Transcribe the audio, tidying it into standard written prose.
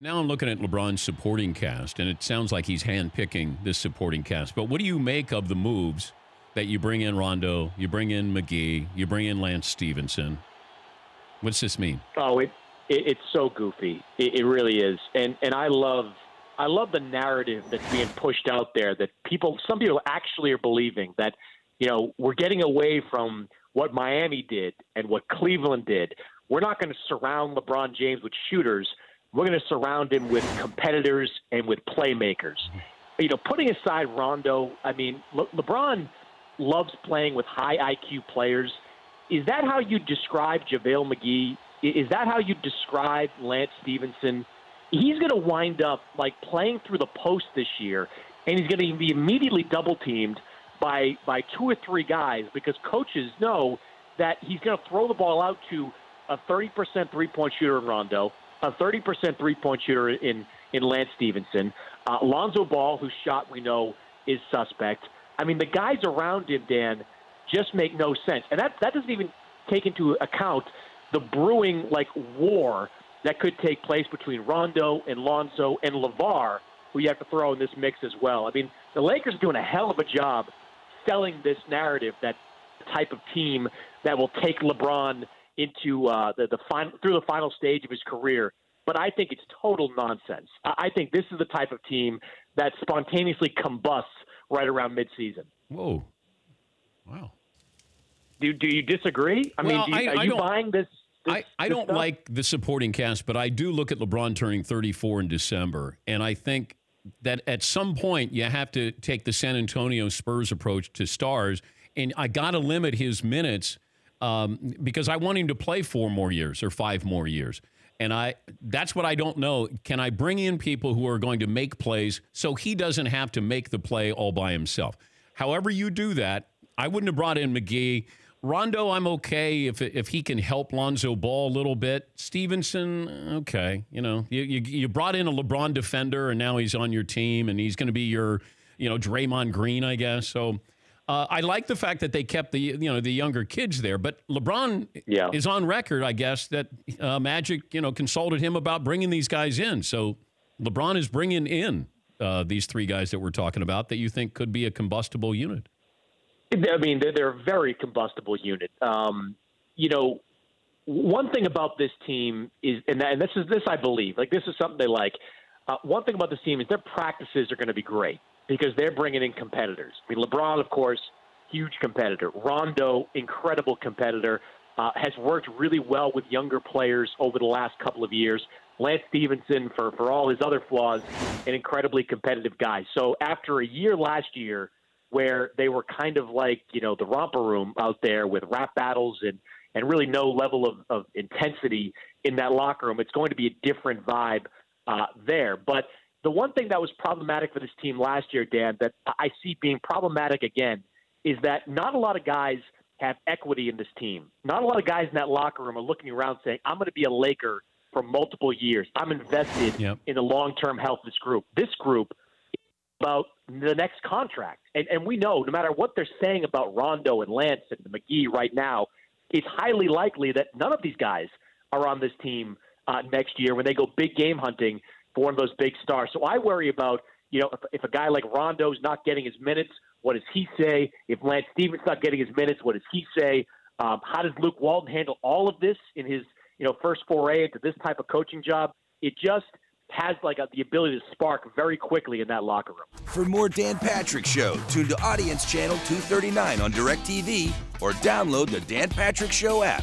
Now I'm looking at LeBron's supporting cast, and it sounds like he's handpicking this supporting cast. But what do you make of the moves that you bring in Rondo, you bring in McGee, you bring in Lance Stevenson? What's this mean? Oh, it's so goofy. It really is. And I love the narrative that's being pushed out there that some people actually are believing that, we're getting away from what Miami did and what Cleveland did. We're not going to surround LeBron James with shooters. We're going to surround him with competitors and with playmakers. Putting aside Rondo, LeBron loves playing with high IQ players. Is that how you describe JaVale McGee? Is that how you describe Lance Stevenson? He's going to wind up playing through the post this year, and he's going to be immediately double-teamed by 2 or 3 guys because coaches know that he's going to throw the ball out to a 30% three-point shooter in Rondo, a 30% three-point shooter in Lance Stevenson. Lonzo Ball, whose shot we know is suspect. The guys around him, Dan, just make no sense. And that doesn't even take into account the brewing, war that could take place between Rondo and Lonzo and LeVar, who you have to throw in this mix as well. The Lakers are doing a hell of a job selling this narrative that type of team that will take LeBron into through the final stage of his career. But I think it's total nonsense. I think this is the type of team that spontaneously combusts right around midseason. Whoa. Wow. Do you disagree? Are you buying this? I don't like the supporting cast, but I do look at LeBron turning 34 in December, and I think that at some point you have to take the San Antonio Spurs approach to stars, and I got to limit his minutes because I want him to play 4 more years or 5 more years. And that's what I don't know. Can I bring in people who are going to make plays so he doesn't have to make the play all by himself? However you do that, I wouldn't have brought in McGee. Rondo, I'm okay if he can help Lonzo Ball a little bit. Stevenson, okay. You brought in a LeBron defender, and now he's on your team, and he's going to be your, Draymond Green, I guess. So I like the fact that they kept the younger kids there. But LeBron is on record, I guess, that Magic, consulted him about bringing these guys in. So LeBron is bringing in these 3 guys that we're talking about that you think could be a combustible unit. They're a very combustible unit. One thing about this team is, and this I believe, this is something they like. One thing about this team is their practices are going to be great because they're bringing in competitors. LeBron, of course, huge competitor. Rondo, incredible competitor, has worked really well with younger players over the last couple of years. Lance Stevenson, for all his other flaws, an incredibly competitive guy. So after a year last year, where they were kind of the romper room out there with rap battles and really no level of intensity in that locker room, it's going to be a different vibe there. But the one thing that was problematic for this team last year, Dan, that I see being problematic again, is that not a lot of guys have equity in this team. Not a lot of guys in that locker room are looking around saying, I'm going to be a Laker for multiple years. I'm invested in the long-term health of this group. This group about the next contract. And we know no matter what they're saying about Rondo and Lance and McGee right now, it's highly likely that none of these guys are on this team next year when they go big game hunting for one of those big stars. So I worry about, if a guy like Rondo's not getting his minutes, what does he say? If Lance Stevens not getting his minutes, what does he say? How does Luke Walton handle all of this in his, first foray into this type of coaching job? It just has the ability to spark very quickly in that locker room. For more Dan Patrick Show, tune to Audience Channel 239 on DirecTV or download the Dan Patrick Show app.